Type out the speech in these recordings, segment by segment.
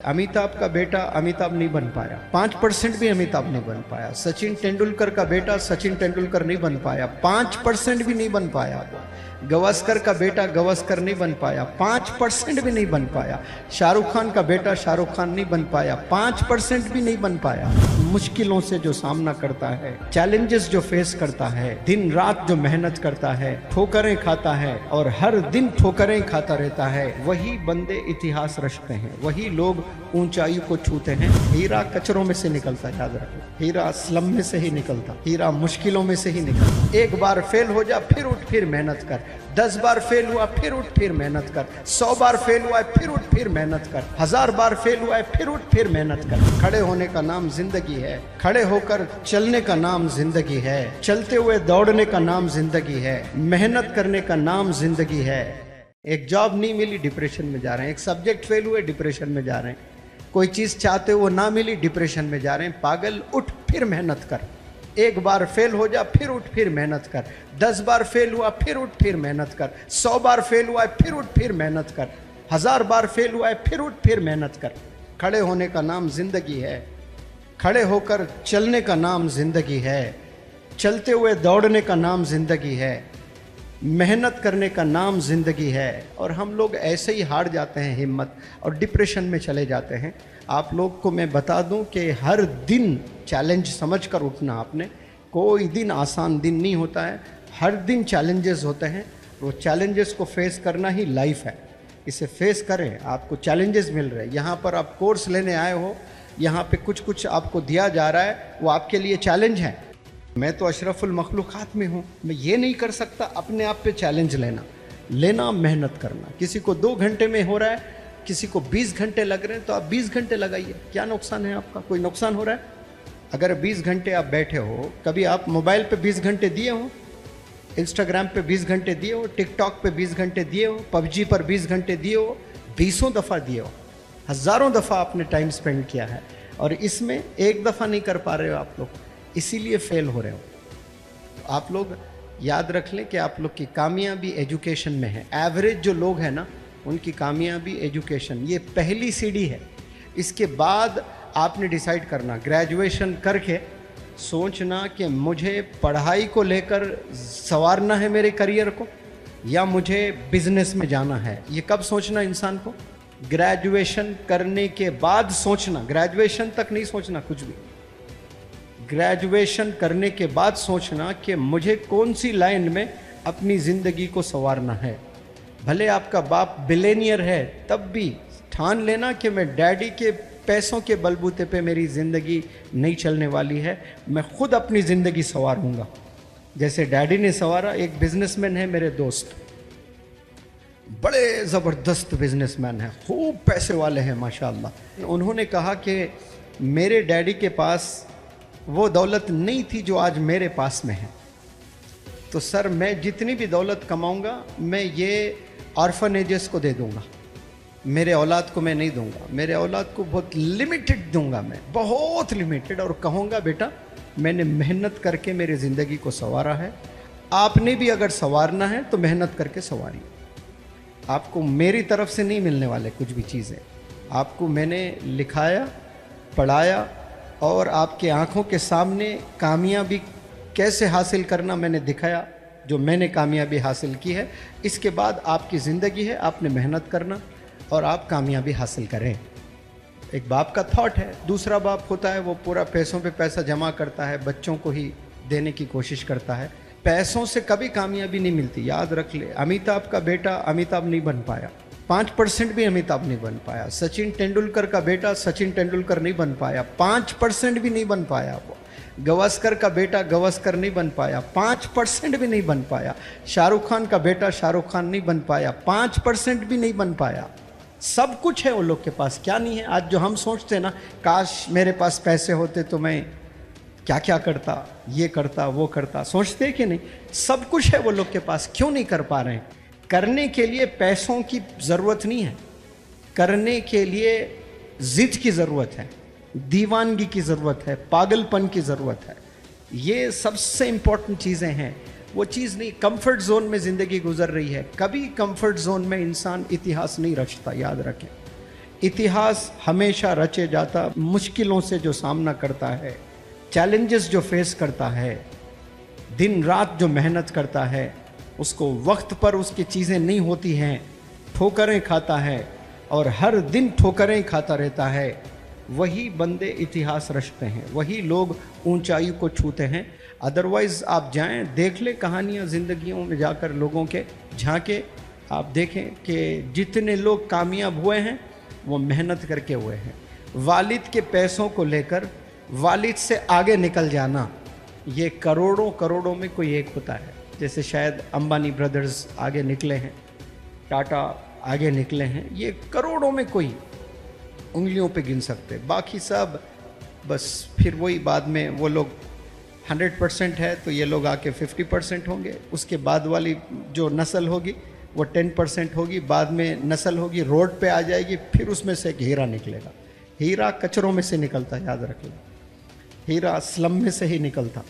अमिताभ का बेटा अमिताभ नहीं बन पाया, 5% भी अमिताभ नहीं बन पाया। सचिन तेंदुलकर का बेटा सचिन तेंदुलकर नहीं बन पाया, 5% भी नहीं बन पाया। गवास्कर का बेटा गवास्कर नहीं बन पाया, 5% भी नहीं बन पाया। शाहरुख खान का बेटा शाहरुख खान नहीं बन पाया, 5% भी नहीं बन पाया। मुश्किलों से जो सामना करता है, चैलेंजेस जो फेस करता है, दिन रात जो मेहनत करता है, ठोकरें खाता है और हर दिन ठोकरें खाता रहता है, वही बंदे इतिहास रचते हैं, वही लोग ऊंचाई को छूते हैं। हीरा कचरों में से निकलता, याद रखो, हीरा स्लम में से ही निकलता, हीरा मुश्किलों में से ही निकलता। एक बार फेल हो जा, फिर उठ, फिर मेहनत कर। 10 बार फेल हुआ, फिर उठ, फिर मेहनत कर। 100 बार फेल हुआ है, फिर उठ, फिर मेहनत कर। 1000 बार फेल हुआ है, फिर उठ, फिर मेहनत कर। खड़े होने का नाम जिंदगी है, खड़े होकर चलने का नाम जिंदगी है, चलते हुए दौड़ने का नाम जिंदगी है, मेहनत करने का नाम जिंदगी है। एक जॉब नहीं मिली, डिप्रेशन में जा रहे हैं। एक सब्जेक्ट फेल हुए, डिप्रेशन में जा रहे हैं। कोई चीज चाहते वो ना मिली, डिप्रेशन में जा रहे हैं। पागल, उठ, फिर मेहनत कर। एक बार फेल हो जा, फिर उठ, फिर मेहनत कर। 10 बार फेल हुआ, फिर उठ, फिर मेहनत कर। 100 बार फेल हुआ है, फिर उठ, फिर मेहनत कर। 1000 बार फेल हुआ है, फिर उठ, फिर मेहनत कर। खड़े होने का नाम जिंदगी है, खड़े होकर चलने का नाम जिंदगी है, चलते हुए दौड़ने का नाम जिंदगी है, मेहनत करने का नाम जिंदगी है। और हम लोग ऐसे ही हार जाते हैं हिम्मत और डिप्रेशन में चले जाते हैं। आप लोग को मैं बता दूं कि हर दिन चैलेंज समझकर उठना। आपने, कोई दिन आसान दिन नहीं होता है, हर दिन चैलेंजेस होते हैं। वो चैलेंजेस को फेस करना ही लाइफ है, इसे फेस करें। आपको चैलेंजेस मिल रहे हैं, यहाँ पर आप कोर्स लेने आए हो, यहाँ पे कुछ कुछ आपको दिया जा रहा है, वो आपके लिए चैलेंज है। मैं तो अशरफुल मखलूक़ात में हूँ, मैं ये नहीं कर सकता। अपने आप पे चैलेंज लेना, मेहनत करना। किसी को 2 घंटे में हो रहा है, किसी को 20 घंटे लग रहे हैं, तो आप 20 घंटे लगाइए। क्या नुकसान है आपका? कोई नुकसान हो रहा है? अगर 20 घंटे आप बैठे हो, कभी आप मोबाइल पे 20 घंटे दिए हो, इंस्टाग्राम पे 20 घंटे दिए हो, टिकटॉक पे 20 घंटे दिए हो, पबजी पर 20 घंटे दिए हो, 20 दफ़ा दिए हो, हज़ारों दफ़ा आपने टाइम स्पेंड किया है, और इसमें एक दफ़ा नहीं कर पा रहे हो आप लोग, इसीलिए फेल हो रहे हो। तो आप लोग याद रख लें कि आप लोग की कामयाबी एजुकेशन में है। एवरेज जो लोग हैं ना, उनकी कामयाबी एजुकेशन, ये पहली सीढ़ी है। इसके बाद आपने डिसाइड करना, ग्रेजुएशन करके सोचना कि मुझे पढ़ाई को लेकर संवारना है मेरे करियर को, या मुझे बिजनेस में जाना है। ये कब सोचना इंसान को? ग्रेजुएशन करने के बाद सोचना। ग्रेजुएशन तक नहीं सोचना कुछ भी। ग्रेजुएशन करने के बाद सोचना कि मुझे कौन सी लाइन में अपनी ज़िंदगी को संवारना है। भले आपका बाप बिलेनियर है, तब भी ठान लेना कि मैं डैडी के पैसों के बलबूते पे मेरी ज़िंदगी नहीं चलने वाली है, मैं खुद अपनी ज़िंदगी संवारूंगा, जैसे डैडी ने संवारा। एक बिजनेसमैन है मेरे दोस्त, बड़े ज़बरदस्त बिजनेसमैन हैं, खूब पैसे वाले हैं माशाअल्लाह। उन्होंने कहा कि मेरे डैडी के पास वो दौलत नहीं थी जो आज मेरे पास में है, तो सर मैं जितनी भी दौलत कमाऊंगा मैं ये ऑर्फनेजेस को दे दूंगा, मेरे औलाद को मैं नहीं दूंगा। मेरे औलाद को बहुत लिमिटेड दूंगा, मैं बहुत लिमिटेड, और कहूँगा बेटा मैंने मेहनत करके मेरी ज़िंदगी को संवारा है, आपने भी अगर संवारना है तो मेहनत करके संवारिए। आपको मेरी तरफ से नहीं मिलने वाले कुछ भी चीज़ें, आपको मैंने लिखाया, पढ़ाया, और आपके आँखों के सामने कामयाबी कैसे हासिल करना मैंने दिखाया, जो मैंने कामयाबी हासिल की है। इसके बाद आपकी ज़िंदगी है, आपने मेहनत करना और आप कामयाबी हासिल करें। एक बाप का थॉट है। दूसरा बाप होता है वो पूरा पैसों पे पैसा जमा करता है, बच्चों को ही देने की कोशिश करता है। पैसों से कभी कामयाबी नहीं मिलती, याद रख ले। अमिताभ का बेटा अमिताभ नहीं बन पाया, 5% भी अमिताभ नहीं बन पाया। सचिन तेंदुलकर का बेटा सचिन तेंदुलकर नहीं बन पाया, 5% भी नहीं बन पाया। वो गवास्कर का बेटा गवास्कर नहीं बन पाया, 5% भी नहीं बन पाया। शाहरुख खान का बेटा शाहरुख खान नहीं बन पाया, 5% भी नहीं बन पाया। सब कुछ है वो लोग के पास, क्या नहीं है? आज जो हम सोचते हैं ना, काश मेरे पास पैसे होते तो मैं क्या क्या करता, ये करता, वो करता, सोचते हैं कि नहीं? सब कुछ है वो लोग के पास, क्यों नहीं कर पा रहे हैं? करने के लिए पैसों की ज़रूरत नहीं है, करने के लिए जिद की ज़रूरत है, दीवानगी की ज़रूरत है, पागलपन की ज़रूरत है। ये सबसे इम्पोर्टेंट चीज़ें हैं। वो चीज़ नहीं, कंफर्ट जोन में ज़िंदगी गुजर रही है। कभी कंफर्ट जोन में इंसान इतिहास नहीं रचता, याद रखें। इतिहास हमेशा रचे जाता मुश्किलों से जो सामना करता है, चैलेंजेस जो फेस करता है, दिन रात जो मेहनत करता है, उसको वक्त पर उसकी चीज़ें नहीं होती हैं, ठोकरें खाता है और हर दिन ठोकरें खाता रहता है, वही बंदे इतिहास रचते हैं, वही लोग ऊंचाई को छूते हैं। अदरवाइज़ आप जाएं, देख लें कहानियाँ ज़िंदगियों में जाकर लोगों के झांके, आप देखें कि जितने लोग कामयाब हुए हैं वो मेहनत करके हुए हैं। वालिद के पैसों को लेकर वालिद से आगे निकल जाना, ये करोड़ों करोड़ों में कोई एक होता है। जैसे शायद अंबानी ब्रदर्स आगे निकले हैं, टाटा आगे निकले हैं, ये करोड़ों में कोई उंगलियों पे गिन सकते, बाकी सब बस फिर वही बाद में वो लोग 100% है तो ये लोग आके 50% होंगे, उसके बाद वाली जो नस्ल होगी वो 10% होगी, बाद में नस्ल होगी रोड पे आ जाएगी, फिर उसमें से एक हीरा निकलेगा। हीरा कचरों में से निकलता, याद रख लो, हीरा स्लम में से ही निकलता,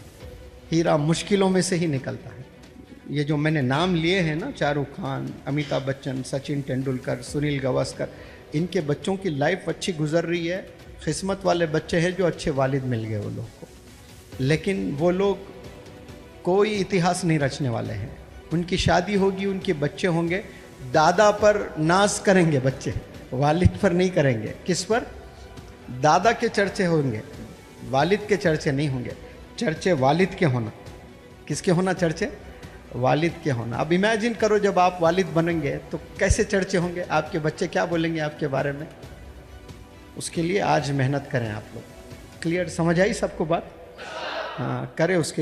हीरा मुश्किलों में से ही निकलता है। ये जो मैंने नाम लिए हैं ना, शाहरुख खान, अमिताभ बच्चन, सचिन तेंदुलकर, सुनील गावस्कर, इनके बच्चों की लाइफ अच्छी गुजर रही है, किस्मत वाले बच्चे हैं जो अच्छे वालिद मिल गए वो लोग को। लेकिन वो लोग कोई इतिहास नहीं रचने वाले हैं। उनकी शादी होगी, उनके बच्चे होंगे, दादा पर नाज करेंगे बच्चे, वालिद पर नहीं करेंगे। किस पर? दादा के चर्चे होंगे, वालिद के चर्चे नहीं होंगे। चर्चे वालिद के होना, किसके होना? चर्चे वालिद के होना। अब इमेजिन करो जब आप वालिद बनेंगे तो कैसे चर्चे होंगे, आपके बच्चे क्या बोलेंगे आपके बारे में। उसके लिए आज मेहनत करें आप लोग। क्लियर समझ आई सबको बात? हाँ, करें उसके